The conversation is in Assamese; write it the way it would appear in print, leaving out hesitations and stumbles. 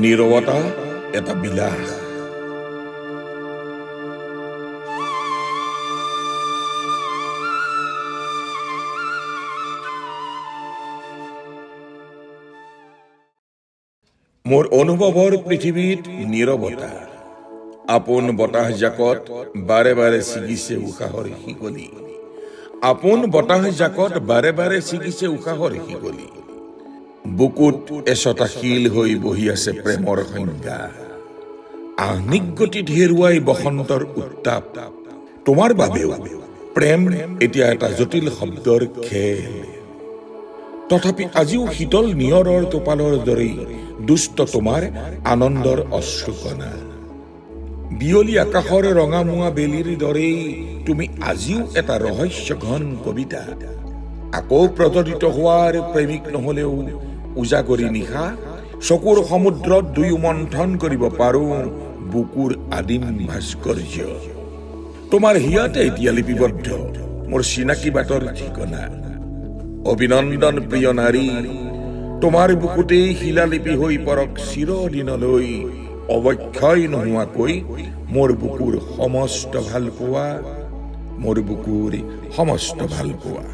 নীৰৱতা এটা বিলাস। মোৰ অনুভৱৰ পৃথিৱীত নীৰৱতা। আপোন বতাহজাকত বাৰে বাৰে ছিগিছে উশাহৰ শিকলি। আপোন বতাহজাকত বাৰে বাৰে ছিগিছে উশাহৰ শিকলি। বুকুত এচটা শিল হৈ বহি আছে প্ৰেমৰ সংজ্ঞা। আহ্নিক গতিত হেৰুৱাই বসন্তৰ উত্তাপ। তোমাৰ বাবেও প্ৰেম এতিয়া এটা জটিল শব্দৰ খেল। তথাপি আজিও শীতল নিয়ৰৰ টোপালৰ দৰেই দুষ্ট তোমাৰ আনন্দৰ অশ্ৰুকণা। বিয়লি আকাশৰ ৰঙামুৱা বেলিৰ দৰেই তুমি আজিও এটা ৰহস্যঘন কবিতা। আকৌ প্ৰজ্বলিত হোৱাৰ প্ৰেমিক নহলেও উজাগৰি নিশা চকুৰ সমুদ্ৰত দুয়ো মন্থন কৰিব পাৰো বুকুৰ আদিম ভাস্কৰ্য। তোমাৰ হিয়াতে এতিয়া লিপিবদ্ধ মোৰ চিনাকি বাটৰ ঠিকনা। অভিনন্দন প্ৰিয় নাৰী, তোমাৰ বুকুতেই শিলালিপি হৈ পৰক চিৰদিনলৈ অৱক্ষয় নোহোৱাকৈ মোৰ বুকুৰ সমস্ত ভালপোৱা, মোৰ বুকুৰ সমস্ত ভালপোৱা।